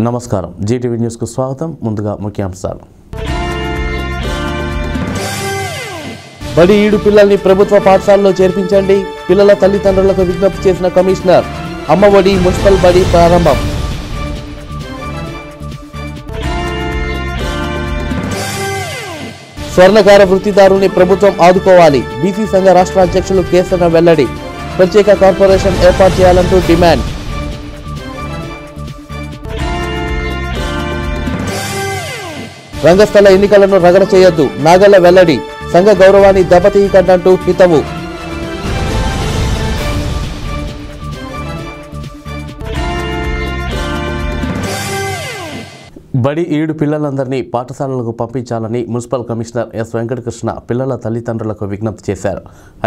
నమస్కారం జీటీవీ న్యూస్కు స్వాగతం. ముందుగా ముఖ్యాంశాలు. బడి ఈడు పిల్లల్ని ప్రభుత్వ పాఠశాలలో చేర్పించండి. పిల్లల తల్లిదండ్రులకు విజ్ఞప్తి చేసిన కమిషనర్. అమ్మఒడి మున్సిపల్ బడి ప్రారంభం. స్వర్ణకార వృత్తిదారుని ప్రభుత్వం ఆదుకోవాలి. బీసీ సంఘ రాష్ట్ర అధ్యక్షులు కేసన వెల్లడి. ప్రత్యేక కార్పొరేషన్ ఏర్పాటు చేయాలంటూ డిమాండ్. రంగస్థల ఎన్నికలను రగడ చేయొద్దు. నాగళ్ల వెల్లడి. సంఘ గౌరవాన్ని దెబ్బతీయకంటూ హితవు. బడి ఈడు పిల్లలందరినీ పాఠశాలలకు పంపించాలని మున్సిపల్ కమిషనర్ ఎస్ వెంకటకృష్ణ పిల్లల తల్లిదండ్రులకు విజ్ఞప్తి చేశారు.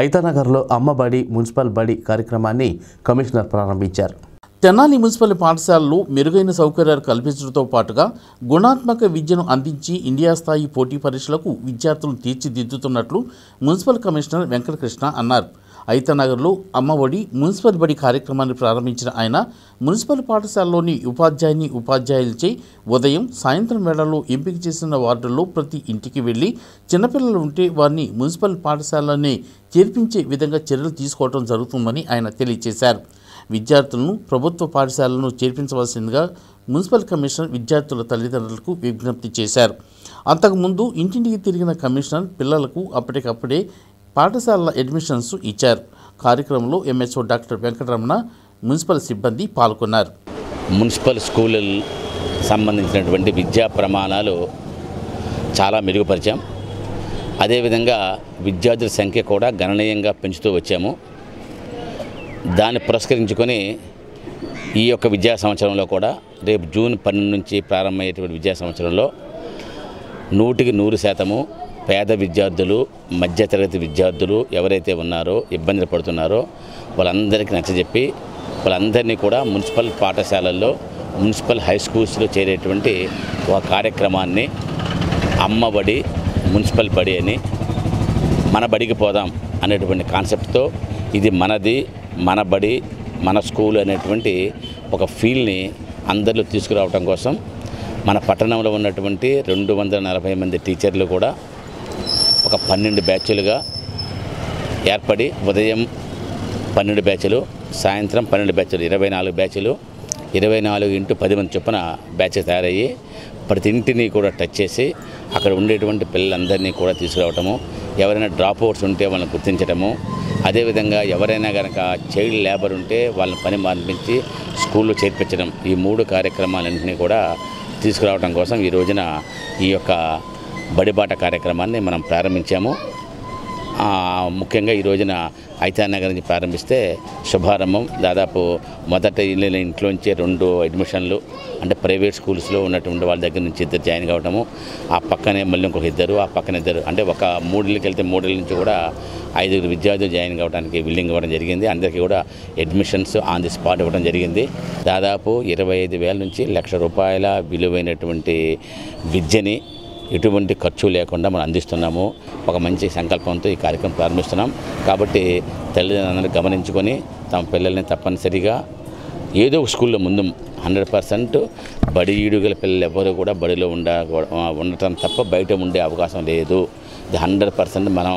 ఐతానగర్లో అమ్మ బడి మున్సిపల్ బడి కార్యక్రమాన్ని కమిషనర్ ప్రారంభించారు. తెనాలి మున్సిపల్ పాఠశాలలు మెరుగైన సౌకర్యాలు కల్పించడంతో పాటుగా గుణాత్మక విద్యను అందించి ఇండియా స్థాయి పోటీ పరీక్షలకు విద్యార్థులను తీర్చిదిద్దుతున్నట్లు మున్సిపల్ కమిషనర్ వెంకటకృష్ణ అన్నారు. ఐతానగర్లో అమ్మఒడి మున్సిపల్ బడి కార్యక్రమాన్ని ప్రారంభించిన ఆయన మున్సిపల్ పాఠశాలలోని ఉపాధ్యాయులచే ఉదయం సాయంత్రం వేళల్లో ఎంపిక చేసిన వార్డుల్లో ప్రతి ఇంటికి వెళ్లి చిన్నపిల్లలు ఉంటే వారిని మున్సిపల్ పాఠశాలలోనే చేర్పించే విధంగా చర్యలు తీసుకోవడం జరుగుతుందని ఆయన తెలియజేశారు. విద్యార్థులను ప్రభుత్వ పాఠశాలను చేర్పించవలసిందిగా మున్సిపల్ కమిషనర్ విద్యార్థుల తల్లిదండ్రులకు విజ్ఞప్తి చేశారు. అంతకుముందు ఇంటింటికి తిరిగిన కమిషనర్ పిల్లలకు అప్పటికప్పుడే పాఠశాలల అడ్మిషన్స్ ఇచ్చారు. కార్యక్రమంలో ఎంఎస్ఓ డాక్టర్ వెంకటరమణ మున్సిపల్ సిబ్బంది పాల్గొన్నారు. మున్సిపల్ స్కూళ్ళ సంబంధించినటువంటి విద్యా ప్రమాణాలు చాలా మెరుగుపరిచాం. అదేవిధంగా విద్యార్థుల సంఖ్య కూడా గణనీయంగా పెంచుతూ వచ్చాము. దాన్ని పురస్కరించుకొని ఈ యొక్క విద్యా సంవత్సరంలో కూడా రేపు జూన్ 12 నుంచి ప్రారంభమయ్యేటువంటి విద్యా సంవత్సరంలో 100% పేద విద్యార్థులు, మధ్యతరగతి విద్యార్థులు ఎవరైతే ఉన్నారో ఇబ్బందులు పడుతున్నారో వాళ్ళందరికీ నచ్చజెప్పి వాళ్ళందరినీ కూడా మున్సిపల్ పాఠశాలల్లో మున్సిపల్ హై స్కూల్స్లో చేరేటువంటి ఒక కార్యక్రమాన్ని అమ్మబడి మున్సిపల్ బడి అని మన బడికి పోదాం అనేటువంటి కాన్సెప్ట్తో ఇది మనది, మన బడి, మన స్కూల్ అనేటువంటి ఒక ఫీల్ని అందరిలో తీసుకురావడం కోసం మన పట్టణంలో ఉన్నటువంటి 240 మంది టీచర్లు కూడా ఒక 12 బ్యాచ్లుగా ఏర్పడి ఉదయం 12 బ్యాచ్లు, సాయంత్రం 12 బ్యాచ్లు, 24 బ్యాచ్లు, 24x10 మంది చొప్పున బ్యాచ్ తయారయ్యి ప్రతి ఇంటిని కూడా టచ్ చేసి అక్కడ ఉండేటువంటి పిల్లలందరినీ కూడా తీసుకురావటము, ఎవరైనా డ్రాప్ అవుట్స్ ఉంటే వాళ్ళని గుర్తించడము, అదేవిధంగా ఎవరైనా కనుక చైల్డ్ లేబర్ ఉంటే వాళ్ళని పని మానిపించి స్కూల్లో చేర్పించడం, ఈ 3 కార్యక్రమాలన్నింటినీ కూడా తీసుకురావడం కోసం ఈ రోజున ఈ యొక్క బడిబాట కార్యక్రమాన్ని మనం ప్రారంభించాము. ముఖ్యంగా ఈ రోజున ఐతానగర్ నుంచి ప్రారంభిస్తే శుభారంభం. దాదాపు మొదట ఇంట్లోంచి 2 అడ్మిషన్లు అంటే ప్రైవేట్ స్కూల్స్లో ఉన్నటువంటి వాళ్ళ దగ్గర నుంచి 2 జాయిన్ కావటము, ఆ పక్కనే మళ్ళీ ఇంకొక 2, ఆ పక్కన 2 అంటే ఒక 3 వెళ్తే 3 నుంచి కూడా 5 విద్యార్థులు జాయిన్ కావడానికి బిల్డింగ్ ఇవ్వడం జరిగింది. అందరికీ కూడా అడ్మిషన్స్ ఆన్ ది స్పాట్ ఇవ్వడం జరిగింది. దాదాపు 25,000 నుంచి ₹1,00,000 విలువైనటువంటి విద్యని ఎటువంటి ఖర్చు లేకుండా మనం అందిస్తున్నాము. ఒక మంచి సంకల్పంతో ఈ కార్యక్రమం ప్రారంభిస్తున్నాం. కాబట్టి తల్లిదండ్రులను గమనించుకొని తమ పిల్లల్ని తప్పనిసరిగా ఏదో ఒక స్కూల్లో ముందు 100% బడి ఈడుగల పిల్లలు ఎవరు కూడా బడిలో ఉండటం తప్ప బయట ఉండే అవకాశం లేదు. ఇది 100% మనం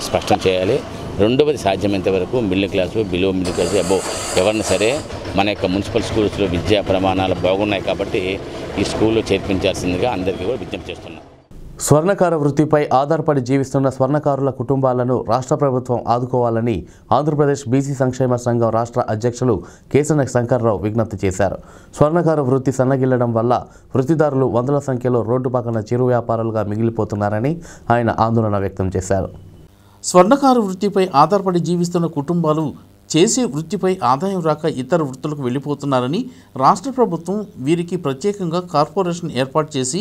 స్పష్టం చేయాలి. రెండవది సాధ్యమైనంత వరకు middle class, below middle class, above ఎవరైనా సరే మన యొక్క మున్సిపల్ స్కూల్స్లో విద్యా ప్రమాణాలు బాగున్నాయి కాబట్టి ఈ స్కూల్లో చేర్పించాల్సిందిగా అందరికీ కూడా విజ్ఞప్తి చేస్తున్నాం. స్వర్ణకార వృత్తిపై ఆధారపడి జీవిస్తున్న స్వర్ణకారుల కుటుంబాలను రాష్ట్ర ప్రభుత్వం ఆదుకోవాలని ఆంధ్రప్రదేశ్ బీసీ సంక్షేమ సంఘం రాష్ట్ర అధ్యక్షులు కేసన శంకర్రావు విజ్ఞప్తి చేశారు. స్వర్ణకార వృత్తి సన్నగిల్లడం వల్ల వృత్తిదారులు వందల సంఖ్యలో రోడ్డు పక్కన చిరు వ్యాపారులుగా మిగిలిపోతున్నారని ఆయన ఆందోళన వ్యక్తం చేశారు. స్వర్ణకార వృత్తిపై ఆధారపడి జీవిస్తున్న కుటుంబాలు చేసే వృత్తిపై ఆదాయం రాక ఇతర వృత్తులకు వెళ్ళిపోతున్నారని రాష్ట్ర ప్రభుత్వం వీరికి ప్రత్యేకంగా కార్పొరేషన్ ఏర్పాటు చేసి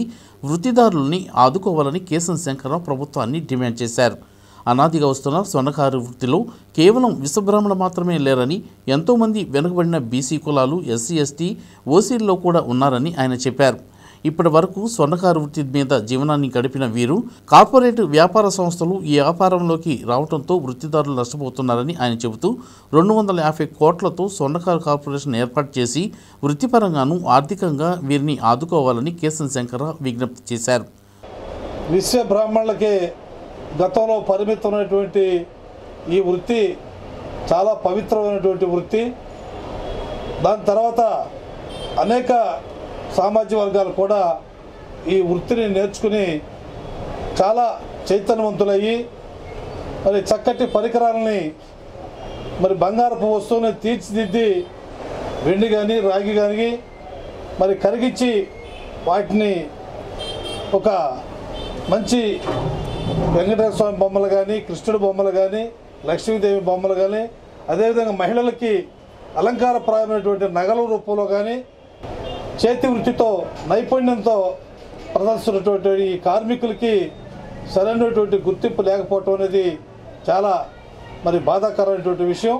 వృత్తిదారులని ఆదుకోవాలని కేసన శంకర్రావు ప్రభుత్వాన్ని డిమాండ్ చేశారు. అనాదిగా వస్తున్న స్వర్ణకార వృత్తిలో కేవలం విశ్వబ్రాహ్మణులు మాత్రమే లేరని, ఎంతోమంది వెనుకబడిన బీసీ కులాలు, ఎస్సీ, ఎస్టీ, ఓసీల్లో కూడా ఉన్నారని ఆయన చెప్పారు. ఇప్పటి వరకు స్వర్ణకార వృత్తి మీద జీవనాన్ని గడిపిన వీరు కార్పొరేట్ వ్యాపార సంస్థలు ఈ వ్యాపారంలోకి రావడంతో వృత్తిదారులు నష్టపోతున్నారని ఆయన చెబుతూ 250 కోట్లతో స్వర్ణకార కార్పొరేషన్ ఏర్పాటు చేసి వృత్తిపరంగాను ఆర్థికంగా వీరిని ఆదుకోవాలని కేసన్ శంకర్రావు విజ్ఞప్తి చేశారు. విశ్వ బ్రాహ్మణులకి గతంలో పరిమితమైనటువంటి ఈ వృత్తి చాలా పవిత్రమైనటువంటి వృత్తి. దాని తర్వాత అనేక సామాజిక వర్గాలు కూడా ఈ వృత్తిని నేర్చుకుని చాలా చైతన్యవంతులయ్యి మరి చక్కటి పరికరాలని మరి బంగారపు వస్తువుని తీర్చిదిద్ది వెండి కానీ రాగి కానీ మరి కరిగించి వాటిని ఒక మంచి వెంకటేశ్వర స్వామి బొమ్మలు కానీ కృష్ణుడి బొమ్మలు కానీ లక్ష్మీదేవి బొమ్మలు కానీ అదేవిధంగా మహిళలకి అలంకారప్రాయమైనటువంటి నగల రూపంలో కానీ చేతి వృత్తితో నైపుణ్యంతో ప్రదర్శిస్తున్నటువంటి ఈ కార్మికులకి సరైనటువంటి గుర్తింపు లేకపోవటం అనేది చాలా మరి బాధాకరమైనటువంటి విషయం.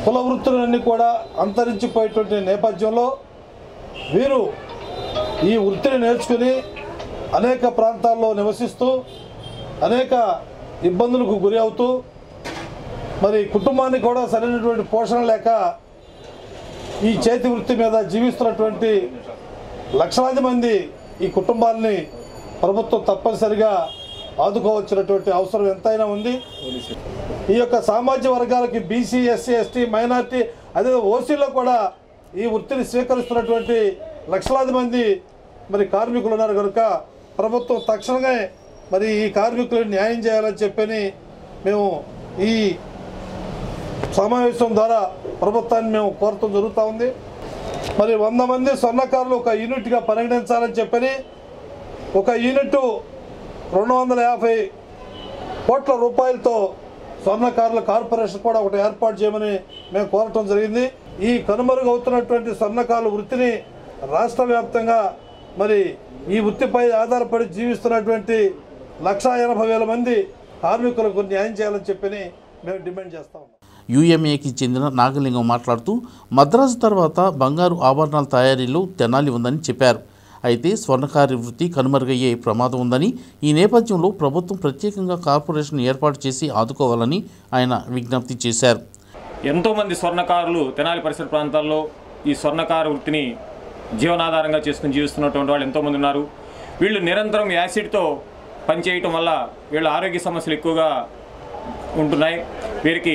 కుల వృత్తులన్నీ కూడా అంతరించిపోయేటువంటి నేపథ్యంలో వీరు ఈ వృత్తిని నేర్చుకుని అనేక ప్రాంతాల్లో నివసిస్తూ అనేక ఇబ్బందులకు గురి అవుతూ మరి కుటుంబానికి కూడా సరైనటువంటి పోషణ లేక ఈ చేతి వృత్తి మీద జీవిస్తున్నటువంటి లక్షలాది మంది ఈ కుటుంబాలని ప్రభుత్వం తప్పనిసరిగా ఆదుకోవచ్చినటువంటి అవసరం ఎంతైనా ఉంది. ఈ యొక్క సామాజిక వర్గాలకి బీసీ, ఎస్సీ, ఎస్టీ, మైనార్టీ అదే ఓసీలో కూడా ఈ వృత్తిని స్వీకరిస్తున్నటువంటి లక్షలాది మంది మరి కార్మికులు ఉన్నారు కనుక ప్రభుత్వం తక్షణమే మరి ఈ కార్మికులకు న్యాయం చేయాలని చెప్పని మేము ఈ సమావేశం ద్వారా ప్రభుత్వాన్ని మేము కోరటం జరుగుతూ ఉంది. మరి 100 మంది స్వర్ణకారులు ఒక యూనిట్గా పరిగణించాలని చెప్పని ఒక యూనిట్ 250 కోట్ల రూపాయలతో స్వర్ణకారుల కార్పొరేషన్ కూడా ఒకటి ఏర్పాటు చేయమని మేము కోరటం జరిగింది. ఈ కనుమరుగవుతున్నటువంటి స్వర్ణకారుల వృత్తిని రాష్ట్ర వ్యాప్తంగా మరి ఈ వృత్తిపై ఆధారపడి జీవిస్తున్నటువంటి 180,000 మంది కార్మికులకు న్యాయం చేయాలని చెప్పని మేము డిమాండ్ చేస్తా ఉన్నాం. యుఎంఏకి చెందిన నాగలింగం మాట్లాడుతూ మద్రాసు తర్వాత బంగారు ఆభరణాల తయారీలో తెనాలి ఉందని చెప్పారు. అయితే స్వర్ణకార వృత్తి కనుమరుగయ్యే ప్రమాదం ఉందని ఈ నేపథ్యంలో ప్రభుత్వం ప్రత్యేకంగా కార్పొరేషన్ ఏర్పాటు చేసి ఆదుకోవాలని ఆయన విజ్ఞప్తి చేశారు. ఎంతోమంది స్వర్ణకారులు తెనాలి పరిసర ప్రాంతాల్లో ఈ స్వర్ణకార వృత్తిని జీవనాధారంగా చేసుకుని జీవిస్తున్నటువంటి వాళ్ళు ఎంతోమంది ఉన్నారు. వీళ్ళు నిరంతరం యాసిడ్తో పనిచేయటం వల్ల వీళ్ళ ఆరోగ్య సమస్యలు ఎక్కువగా ఉంటున్నాయి. వీరికి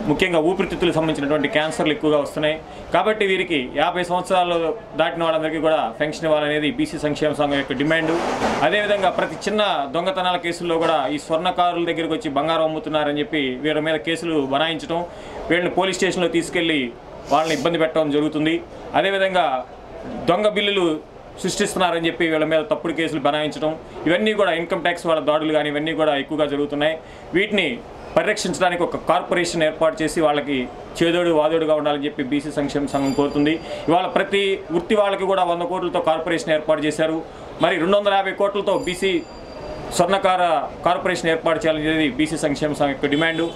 ముఖ్యంగా ఊపిరితిత్తులకు సంబంధించినటువంటి క్యాన్సర్లు ఎక్కువగా వస్తున్నాయి. కాబట్టి వీరికి 50 సంవత్సరాలు దాటిన వాళ్ళందరికీ కూడా పెన్షన్ ఇవ్వాలనేది బీసీ సంక్షేమ సంఘం యొక్క డిమాండు. అదేవిధంగా ప్రతి చిన్న దొంగతనాల కేసుల్లో కూడా ఈ స్వర్ణకారుల దగ్గరికి వచ్చి బంగారం అమ్ముతున్నారని చెప్పి వీళ్ళ మీద కేసులు బనాయించడం, వీళ్ళని పోలీస్ స్టేషన్లో తీసుకెళ్ళి వాళ్ళని ఇబ్బంది పెట్టడం జరుగుతుంది. అదేవిధంగా దొంగ బిల్లులు సృష్టిస్తున్నారని చెప్పి వీళ్ళ మీద తప్పుడు కేసులు బనాయించడం, ఇవన్నీ కూడా ఇన్కమ్ ట్యాక్స్ వాళ్ళ దాడులు కానీ ఇవన్నీ కూడా ఎక్కువగా జరుగుతున్నాయి. వీటిని పరిరక్షించడానికి ఒక కార్పొరేషన్ ఏర్పాటు చేసి వాళ్ళకి చేదోడు వాదోడుగా ఉండాలని చెప్పి బీసీ సంక్షేమ సంఘం కోరుతుంది. ఇవాళ ప్రతి వృత్తి వాళ్ళకి కూడా 100 కోట్లతో కార్పొరేషన్ ఏర్పాటు చేశారు. మరి 250 కోట్లతో బీసీ స్వర్ణకార కార్పొరేషన్ ఏర్పాటు చేయాలనేది బీసీ సంక్షేమ సంఘం యొక్క డిమాండు.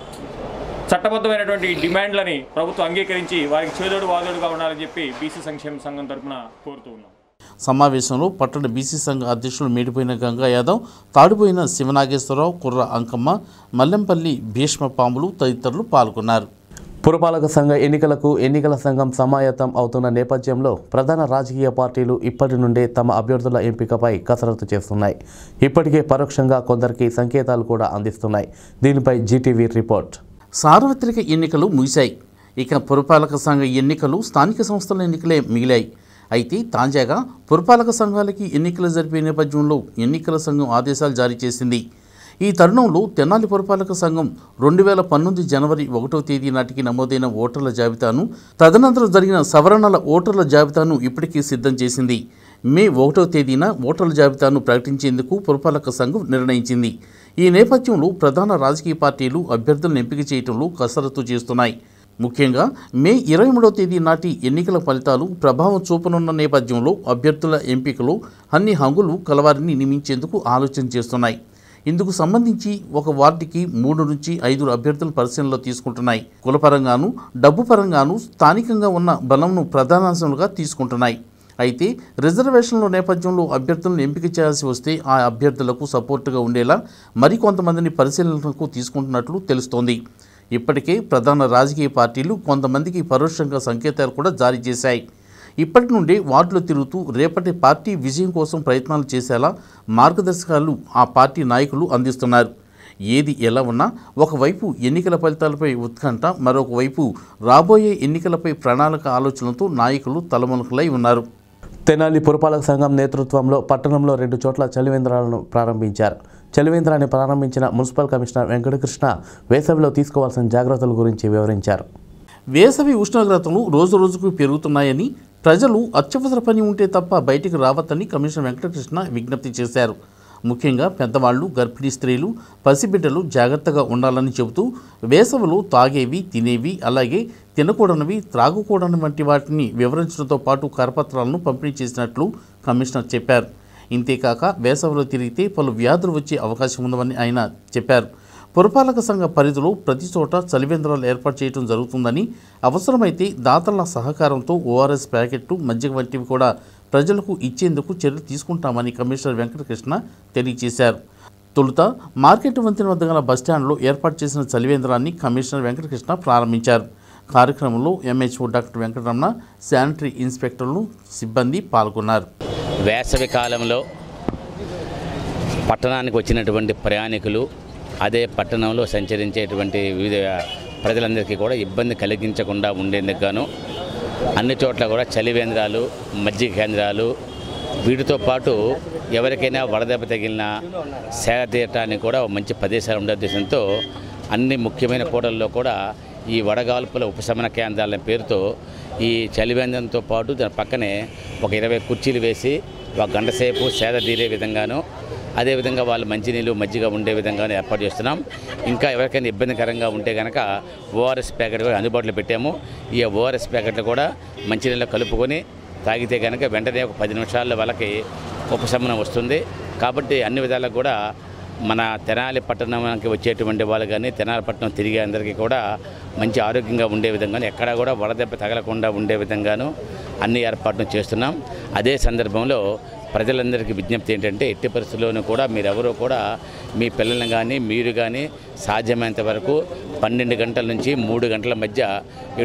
చట్టబద్ధమైనటువంటి డిమాండ్లని ప్రభుత్వం అంగీకరించి వారికి చేదోడు వాదోడుగా ఉండాలని చెప్పి బీసీ సంక్షేమ సంఘం తరఫున కోరుతూ ఉన్నాం. సమావేశంలో పట్టణ బీసీ సంఘ అధ్యక్షులు మేడిపోయిన గంగా యాదవ్, తాడిపోయిన శివనాగేశ్వరరావు, కుర్ర అంకమ్మ, మల్లెంపల్లి భీష్మ పాములు తదితరులు పాల్గొన్నారు. పురపాలక సంఘ ఎన్నికలకు ఎన్నికల సంఘం సమాయత్తం అవుతున్న నేపథ్యంలో ప్రధాన రాజకీయ పార్టీలు ఇప్పటి నుండే తమ అభ్యర్థుల ఎంపికపై కసరత్తు చేస్తున్నాయి. ఇప్పటికే పరోక్షంగా కొందరికి సంకేతాలు కూడా అందిస్తున్నాయి. దీనిపై జీటీవీ రిపోర్ట్. సార్వత్రిక ఎన్నికలు ముగిశాయి. ఇక పురపాలక సంఘ ఎన్నికలు స్థానిక సంస్థల ఎన్నికలే మిగిలాయి. అయితే తాజాగా పురపాలక సంఘాలకి ఎన్నికలు జరిపే నేపథ్యంలో ఎన్నికల సంఘం ఆదేశాలు జారీ చేసింది. ఈ తరుణంలో తెనాలి పురపాలక సంఘం 2019 జనవరి 1వ తేదీ నాటికి నమోదైన ఓటర్ల జాబితాను, తదనంతరం జరిగిన సవరణల ఓటర్ల జాబితాను ఇప్పటికీ సిద్ధం చేసింది. మే 1వ తేదీన ఓటర్ల జాబితాను ప్రకటించేందుకు పురపాలక సంఘం నిర్ణయించింది. ఈ నేపథ్యంలో ప్రధాన రాజకీయ పార్టీలు అభ్యర్థులను ఎంపిక చేయడంలో కసరత్తు చేస్తున్నాయి. ముఖ్యంగా మే 23వ తేదీ నాటి ఎన్నికల ఫలితాలు ప్రభావం చూపనున్న నేపథ్యంలో అభ్యర్థుల ఎంపికలో అన్ని హంగులు కలవారిని నియమించేందుకు ఆలోచన చేస్తున్నాయి. ఇందుకు సంబంధించి ఒక వార్డుకి 3 నుంచి 5 అభ్యర్థుల పరిశీలనలో తీసుకుంటున్నాయి. కులపరంగాను, డబ్బు పరంగాను స్థానికంగా ఉన్న బలంను ప్రధానాంశంగా తీసుకుంటున్నాయి. అయితే రిజర్వేషన్ల నేపథ్యంలో అభ్యర్థులను ఎంపిక చేయాల్సి వస్తే ఆ అభ్యర్థులకు సపోర్టుగా ఉండేలా మరికొంతమందిని పరిశీలనకు తీసుకుంటున్నట్లు తెలుస్తోంది. ఇప్పటికే ప్రధాన రాజకీయ పార్టీలు కొంతమందికి పరోక్షంగా సంకేతాలు కూడా జారీ చేశాయి. ఇప్పటి నుండి వార్డులో తిరుగుతూ రేపటి పార్టీ విజయం కోసం ప్రయత్నాలు చేసేలా మార్గదర్శకాలు ఆ పార్టీ నాయకులు అందిస్తున్నారు. ఏది ఎలా ఉన్నా ఒకవైపు ఎన్నికల ఫలితాలపై ఉత్కంఠ, మరొక వైపు రాబోయే ఎన్నికలపై ప్రణాళిక ఆలోచనలతో నాయకులు తలమునకలై ఉన్నారు. తెనాలి పురపాలక సంఘం నేతృత్వంలో పట్టణంలో 2 చోట్ల చలివేంద్రాలను ప్రారంభించారు. చలివేంద్రాన్ని ప్రారంభించిన మున్సిపల్ కమిషనర్ వెంకటకృష్ణ వేసవిలో తీసుకోవాల్సిన జాగ్రత్తల గురించి వివరించారు. వేసవి ఉష్ణోగ్రతలు రోజురోజుకు పెరుగుతున్నాయని, ప్రజలు అత్యవసర పని ఉంటే తప్ప బయటికి రావద్దని కమిషనర్ వెంకటకృష్ణ విజ్ఞప్తి చేశారు. ముఖ్యంగా పెద్దవాళ్లు, గర్భిణీ స్త్రీలు, పసిబిడ్డలు జాగ్రత్తగా ఉండాలని చెబుతూ వేసవిలో తాగేవి, తినేవి, అలాగే తినకూడనివి, త్రాగకూడని వంటి వాటిని వివరించడంతో పాటు కరపత్రాలను పంపిణీ చేసినట్లు కమిషనర్ చెప్పారు. ఇంతేకాక వేసవిలో తిరిగితే పలు వ్యాధులు వచ్చే అవకాశం ఉందని ఆయన చెప్పారు. పురపాలక సంఘ పరిధిలో ప్రతి చోట చలివేంద్రాలు ఏర్పాటు చేయడం జరుగుతుందని, అవసరమైతే దాతల సహకారంతో ఓఆర్ఎస్ ప్యాకెట్లు, మజ్జిగ వంటివి కూడా ప్రజలకు ఇచ్చేందుకు చర్యలు తీసుకుంటామని కమిషనర్ వెంకటకృష్ణ తెలియజేశారు. తొలుత మార్కెట్ వంతెన వద్ద గల బస్టాండ్లో ఏర్పాటు చేసిన చలివేంద్రాన్ని కమిషనర్ వెంకటకృష్ణ ప్రారంభించారు. కార్యక్రమంలో ఎంహెచ్ఓ డాక్టర్ వెంకటరమణ, శానిటరీ ఇన్స్పెక్టర్లు, సిబ్బంది పాల్గొన్నారు. వేసవి కాలంలో పట్టణానికి వచ్చినటువంటి ప్రయాణికులు, అదే పట్టణంలో సంచరించేటువంటి వివిధ ప్రజలందరికీ కూడా ఇబ్బంది కలిగించకుండా ఉండేందుకు గాను అన్ని చోట్ల కూడా చలివేంద్రాలు, మజ్జిగ కేంద్రాలు, వీటితో పాటు ఎవరికైనా వడదెబ్బ తగిలిన సేద తీయటానికి కూడా మంచి ప్రదేశాలు ఉండే ఉద్దేశంతో అన్ని ముఖ్యమైన కూడల్లో కూడా ఈ వడగాల్పుల ఉపశమన కేంద్రాల పేరుతో ఈ చలివేంద్రంతో పాటు దాని పక్కనే ఒక 20 కుర్చీలు వేసి ఒక గంట సేపు సేద తీరే విధంగాను, అదేవిధంగా వాళ్ళు మంచినీళ్ళు, మజ్జిగ ఉండే విధంగానే ఏర్పాటు చేస్తున్నాం. ఇంకా ఎవరికైనా ఇబ్బందికరంగా ఉంటే కనుక ఓఆర్ఎస్ ప్యాకెట్ కూడా అందుబాటులో పెట్టాము. ఈ ఓఆర్ఎస్ ప్యాకెట్లు కూడా మంచినీళ్ళు కలుపుకొని తాగితే కనుక వెంటనే ఒక 10 నిమిషాల్లో వాళ్ళకి ఉపశమనం వస్తుంది. కాబట్టి అన్ని విధాలకు కూడా మన తెనాలి పట్టణానికి వచ్చేటువంటి వాళ్ళు కానీ, తెనాలి పట్టణం తిరిగే అందరికీ కూడా మంచి ఆరోగ్యంగా ఉండే విధంగాను, ఎక్కడా కూడా వడదెబ్బ తగలకుండా ఉండే విధంగాను అన్ని ఏర్పాట్లు చేస్తున్నాం. అదే సందర్భంలో ప్రజలందరికీ విజ్ఞప్తి ఏంటంటే, ఎట్టి పరిస్థితుల్లోనూ కూడా మీరెవరూ కూడా మీ పిల్లల్ని కానీ, మీరు కానీ సాధ్యమైనంత వరకు 12 గంటల నుంచి 3 గంటల మధ్య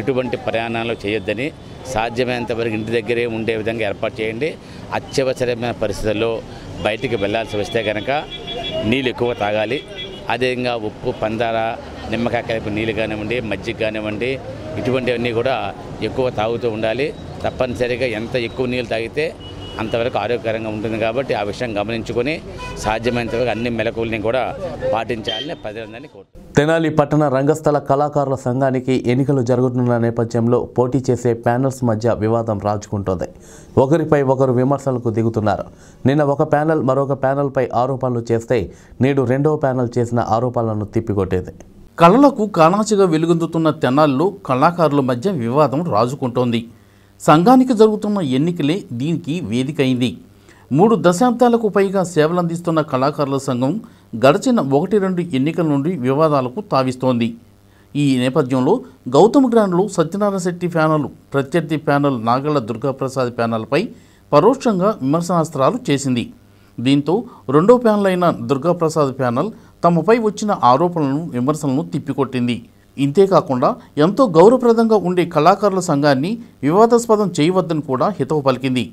ఎటువంటి ప్రయాణాలు చేయొద్దని, సాధ్యమైనంత వరకు ఇంటి దగ్గరే ఉండే విధంగా ఏర్పాటు చేయండి. అత్యవసరమైన పరిస్థితుల్లో బయటికి వెళ్లాల్సి వస్తే కనుక నీళ్ళు ఎక్కువ తాగాలి. అదేవిధంగా ఉప్పు, పందార, నిమ్మకాయ కలిపి నీళ్ళు కానివ్వండి, మజ్జిగ కానివ్వండి, ఇటువంటివన్నీ కూడా ఎక్కువ తాగుతూ ఉండాలి. తప్పనిసరిగా ఎంత ఎక్కువ నీళ్ళు తాగితే అంతవరకు ఆరోగ్యకరంగా ఉంటుంది. కాబట్టి ఆ విషయం గమనించుకొని సాధ్యమైనంతవరకు అన్ని మెలకువల్ని కూడా పాటించాలని ప్రజలందరినీ కోరుతున్నాను. తెనాలి పట్టణ రంగస్థల కళాకారుల సంఘానికి ఎన్నికలు జరుగుతున్న నేపథ్యంలో పోటీ చేసే ప్యానెల్స్ మధ్య వివాదం రాజుకుంటోంది. ఒకరిపై ఒకరు విమర్శలకు దిగుతున్నారు. నిన్న ఒక ప్యానెల్ మరొక ప్యానెల్పై ఆరోపణలు చేస్తే నేడు రెండవ ప్యానెల్ చేసిన ఆరోపణలను తిప్పికొట్టేది. కళలకు కాణాచిగా వెలుగొందుతున్న తెనాలిలో కళాకారుల మధ్య వివాదం రాజుకుంటోంది. సంఘానికి జరుగుతున్న ఎన్నికలే దీనికి వేదిక అయింది. 3 దశాబ్దాలకు పైగా సేవలందిస్తున్న కళాకారుల సంఘం గడిచిన 1-2 ఎన్నికల నుండి వివాదాలకు తావిస్తోంది. ఈ నేపథ్యంలో గౌతమ్ గ్రాండ్లో సత్యనారాయణ శెట్టి ప్యానెల్ ప్రత్యర్థి ప్యానెల్ నాగళ్ల దుర్గాప్రసాద్ ప్యానెల్పై పరోక్షంగా విమర్శనాస్త్రాలు చేసింది. దీంతో రెండో ప్యానెల్ అయిన దుర్గాప్రసాద్ ప్యానెల్ తమపై వచ్చిన ఆరోపణలను, విమర్శలను తిప్పికొట్టింది. ఇంతేకాకుండా ఎంతో గౌరవప్రదంగా ఉండే కళాకారుల సంఘాన్ని వివాదాస్పదం చేయవద్దని కూడా హితవు పలికింది.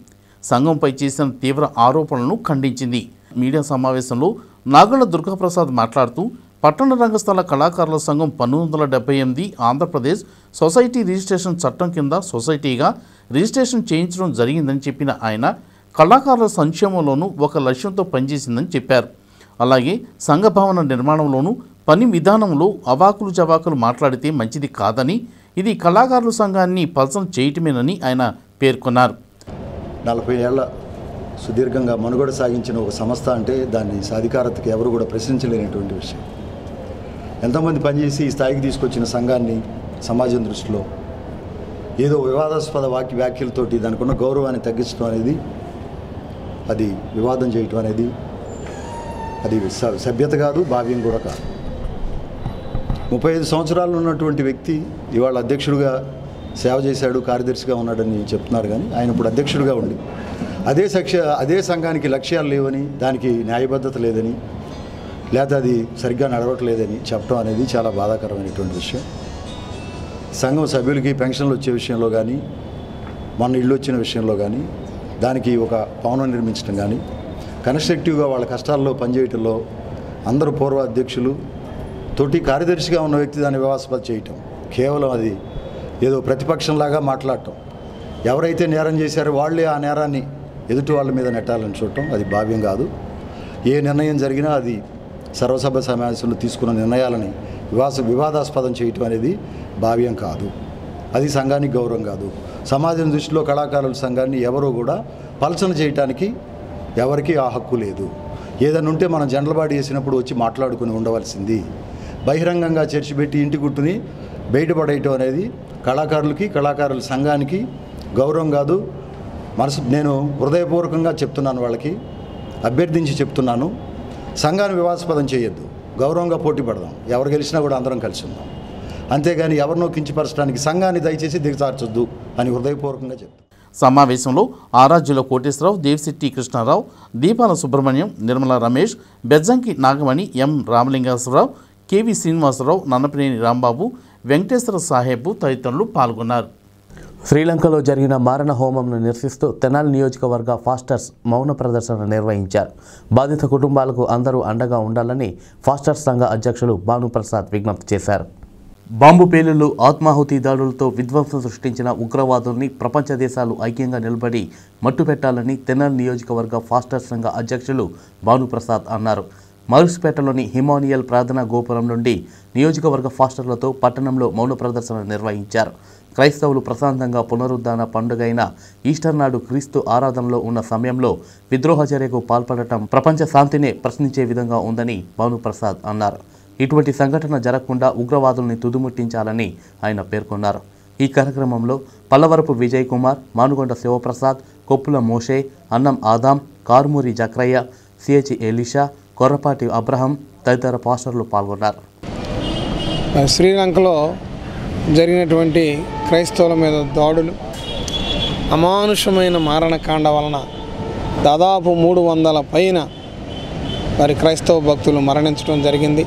సంఘంపై చేసిన తీవ్ర ఆరోపణలను ఖండించింది. మీడియా సమావేశంలో నాగళ్ల దుర్గాప్రసాద్ మాట్లాడుతూ, పట్టణ రంగస్థల కళాకారుల సంఘం 1978 ఆంధ్రప్రదేశ్ సొసైటీ రిజిస్ట్రేషన్ చట్టం కింద సొసైటీగా రిజిస్ట్రేషన్ చేయించడం జరిగిందని చెప్పిన ఆయన, కళాకారుల సంక్షేమంలోనూ ఒక లక్ష్యంతో పనిచేసిందని చెప్పారు. అలాగే సంఘ భవన నిర్మాణంలోనూ పని విధానంలో అవాకులు చవాకులు మాట్లాడితే మంచిది కాదని, ఇది కళాకారుల సంఘాన్ని పల్సన చేయటమేనని ఆయన పేర్కొన్నారు. 40 ఏళ్ల సుదీర్ఘంగా మనుగడ సాగించిన ఒక సంస్థ అంటే దాన్ని సాధికారతకి ఎవరు కూడా ప్రశ్నించలేనటువంటి విషయం. ఎంతోమంది పనిచేసి ఈ స్థాయికి తీసుకొచ్చిన సంఘాన్ని సమాజం దృష్టిలో ఏదో వివాదాస్పద వ్యాఖ్యలతోటి దానికి ఉన్న గౌరవాన్ని తగ్గించడం అనేది, అది వివాదం చేయటం అనేది అది సభ్యత కాదు, భావ్యం కూడా కాదు. 35 సంవత్సరాలు ఉన్నటువంటి వ్యక్తి ఇవాళ అధ్యక్షుడిగా సేవ చేశాడు, కార్యదర్శిగా ఉన్నాడని చెప్తున్నారు. కానీ ఆయన ఇప్పుడు అధ్యక్షుడిగా ఉండి అదే సంఘానికి లక్ష్యాలు లేవని, దానికి న్యాయబద్ధత లేదని, లేదా అది సరిగ్గా నడవట్లేదని చెప్పడం అనేది చాలా బాధాకరమైనటువంటి విషయం. సంఘం సభ్యులకి పెన్షన్లు వచ్చే విషయంలో కానీ, మొన్న ఇళ్ళు వచ్చిన విషయంలో కానీ, దానికి ఒక భవనం నిర్మించడం కానీ, కన్స్ట్రక్టివ్గా వాళ్ళ కష్టాల్లో పనిచేయటంలో అందరూ పూర్వ అధ్యక్షులు తోటి కార్యదర్శిగా ఉన్న వ్యక్తి దాన్ని వివాదాస్పద చేయటం, కేవలం అది ఏదో ప్రతిపక్షంలాగా మాట్లాడటం, ఎవరైతే నేరం చేశారో వాళ్ళే ఆ నేరాన్ని ఎదుటి వాళ్ళ మీద నెట్టాలని చూడటం అది భావ్యం కాదు. ఏ నిర్ణయం జరిగినా అది సర్వసభ సమావేశంలో తీసుకున్న నిర్ణయాలని వివాదాస్పదం చేయటం అనేది భావ్యం కాదు. అది సంఘానికి గౌరవం కాదు. సమాజం దృష్టిలో కళాకారుల సంఘాన్ని ఎవరూ కూడా పలచన చేయటానికి ఎవరికీ ఆ హక్కు లేదు. ఏదైనా ఉంటే మనం జనరల్బాడీ చేసినప్పుడు వచ్చి మాట్లాడుకుని ఉండవలసింది. బహిరంగంగా చర్చిపెట్టి ఇంటి గుట్టుని బయటపడేయటం అనేది కళాకారుల సంఘానికి గౌరవం కాదు. నేను హృదయపూర్వకంగా చెప్తున్నాను, వాళ్ళకి అభ్యర్థించి చెప్తున్నాను, సంఘాన్ని వివాదాస్పదం చేయొద్దు, గౌరవంగా పోటీ పడదాం, ఎవరు గెలిచినా కూడా అందరం కలిసి ఉందాం. అంతేగాని ఎవరినో కించపరచడానికి సంఘాన్ని దయచేసి దిగజార్చొద్దు అని హృదయపూర్వకంగా చెప్తాను. సమావేశంలో ఆరాధ్యుల కోటేశ్వరరావు, దేవిశెట్టి కృష్ణారావు, దీపాల సుబ్రహ్మణ్యం, నిర్మల రమేష్, బెజ్జంకి నాగమణి, ఎం రామలింగేశ్వరరావు, కెవి శ్రీనివాసరావు, నన్నపనేని రాంబాబు, వెంకటేశ్వర సాహెబ్ తదితరులు పాల్గొన్నారు. శ్రీలంకలో జరిగిన మారణ హోమంను నిరసిస్తూ తెనాలి నియోజకవర్గ ఫాస్టర్స్ మౌన ప్రదర్శన నిర్వహించారు. బాధిత కుటుంబాలకు అందరూ అండగా ఉండాలని ఫాస్టర్స్ సంఘ అధ్యక్షులు భానుప్రసాద్ విజ్ఞప్తి చేశారు. బాంబు పేలుళ్లు, ఆత్మాహుతి దాడులతో విధ్వంసం సృష్టించిన ఉగ్రవాదుల్ని ప్రపంచ దేశాలు ఐక్యంగా నిలబడి మట్టుపెట్టాలని తెనాలి నియోజకవర్గ ఫాస్టర్స్ సంఘ అధ్యక్షులు భానుప్రసాద్ అన్నారు. మరుసుపేటలోని హిమానియల్ ప్రార్థనా గోపురం నుండి నియోజకవర్గ ఫాస్టర్లతో పట్టణంలో మౌన ప్రదర్శన నిర్వహించారు. క్రైస్తవులు ప్రశాంతంగా పునరుద్ధాన పండుగైన ఈస్టర్ నాడు క్రీస్తు ఆరాధనలో ఉన్న సమయంలో విద్రోహ చర్యకు పాల్పడటం ప్రపంచ శాంతినే ప్రశ్నించే విధంగా ఉందని భానుప్రసాద్ అన్నారు. ఇటువంటి సంఘటన జరగకుండా ఉగ్రవాదుల్ని తుదుముట్టించాలని ఆయన పేర్కొన్నారు. ఈ కార్యక్రమంలో పల్లవరపు విజయ్ కుమార్, మానుగొండ శివప్రసాద్, కొప్పుల మోషే, అన్నం Adam, Karumuri Jakraiah, CH Elisha, Korrapati Abraham తదితర పాస్టర్లు పాల్గొన్నారు. శ్రీలంకలో జరిగినటువంటి క్రైస్తవుల మీద దాడులు, అమానుషమైన మారణకాండ వలన దాదాపు 300 పైన మరి క్రైస్తవ భక్తులు మరణించడం జరిగింది.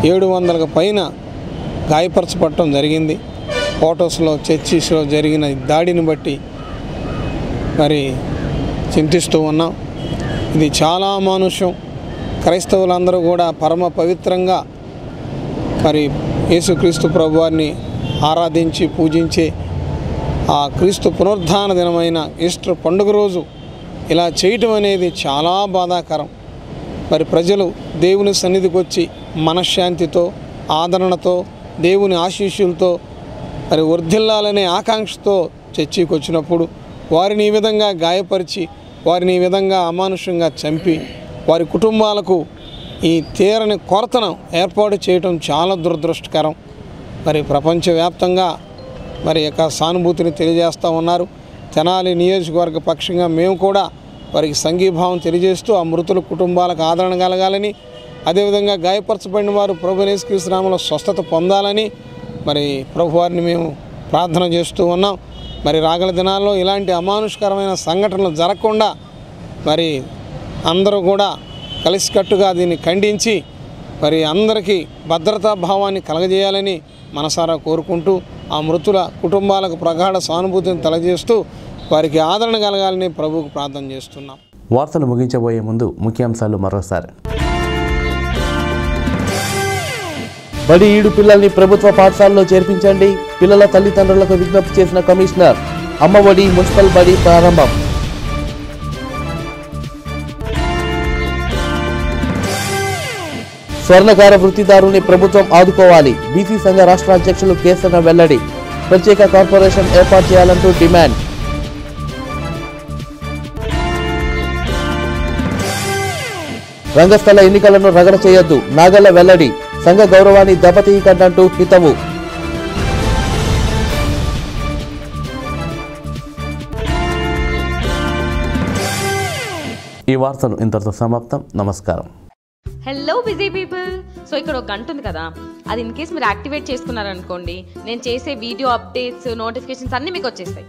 700కు పైన గాయపరచబడటం జరిగింది. ఫోటోస్లో, చర్చిస్లో జరిగిన దాడిని బట్టి మరి చింతిస్తూ ఉన్నాం. ఇది చాలా అమానుషం. క్రైస్తవులందరూ కూడా పరమ పవిత్రంగా మరి యేసుక్రీస్తు ప్రభువారిని ఆరాధించి పూజించే ఆ క్రీస్తు పునరుద్ధాన దినమైన ఈస్టర్ పండుగ రోజు ఇలా చేయటం అనేది చాలా బాధాకరం. మరి ప్రజలు దేవుని సన్నిధికి వచ్చి మనశ్శాంతితో, ఆదరణతో, దేవుని ఆశీస్సులతో మరి వర్ధిల్లాలనే ఆకాంక్షతో చర్చికి వచ్చినప్పుడు వారిని ఈ విధంగా గాయపరిచి, వారిని ఈ విధంగా అమానుషంగా చంపి, వారి కుటుంబాలకు ఈ తీరని కొరతను ఏర్పాటు చేయటం చాలా దురదృష్టకరం. మరి ప్రపంచవ్యాప్తంగా మరి యొక్క సానుభూతిని తెలియజేస్తూ ఉన్నారు. తెనాలి నియోజకవర్గ పక్షంగా మేము కూడా వారికి సంఘీభావం తెలియజేస్తూ ఆ మృతుల కుటుంబాలకు ఆదరణ కలగాలని, అదేవిధంగా గాయపరచబడిన వారు ప్రభు యేసుక్రీస్తు నామములో స్వస్థత పొందాలని మరి ప్రభువారిని మేము ప్రార్థన చేస్తూ ఉన్నాం. మరి రాగల దినాల్లో ఇలాంటి అమానుషకరమైన సంఘటనలు జరగకుండా మరి అందరూ కూడా కలిసికట్టుగా దీన్ని ఖండించి మరి అందరికీ భద్రతా భావాన్ని కలగజేయాలని మనసారా కోరుకుంటూ ఆ మృతుల కుటుంబాలకు ప్రగాఢ సానుభూతిని తెలియజేస్తూ వారికి ఆదరణ కలగాలని ప్రభువుకు ప్రార్థన చేస్తున్నాం. వార్తలు ముగించబోయే ముందు ముఖ్యాంశాలు మరోసారి. బడి ఈడు పిల్లల్ని ప్రభుత్వ పాఠశాలలో చేర్పించండి, పిల్లల తల్లిదండ్రులకు విజ్ఞప్తి చేసిన కమిషనర్. అమ్మఒడి మున్సిపల్ బడి ప్రారంభం. స్వర్ణకార వృత్తిదారుల్ని ప్రభుత్వం ఆదుకోవాలి, బీసీ సంఘ రాష్ట్ర అధ్యక్షులు కేసన్న వెల్లడి. ప్రత్యేక కార్పొరేషన్ ఏర్పాటు చేయాలంటూ డిమాండ్. రంగస్థల ఎన్నికలను రగడ చేయొద్దు, నాగళ్ల వెల్లడి. సంఘ గౌరవాన్ని దెబ్బతీయకంటూ హితవు. ఈ వార్తలు ఇంతటితో సమాప్తం. నమస్కారం. Hello busy people. సో ఇక్కడ ఒక గంట ఉంది కదా, అది ఇన్ కేస్ మీరు యాక్టివేట్ చేసుకున్నారనుకోండి, నేను చేసే వీడియో అప్డేట్స్, నోటిఫికేషన్స్ అన్నీ మీకు వచ్చేస్తాయి.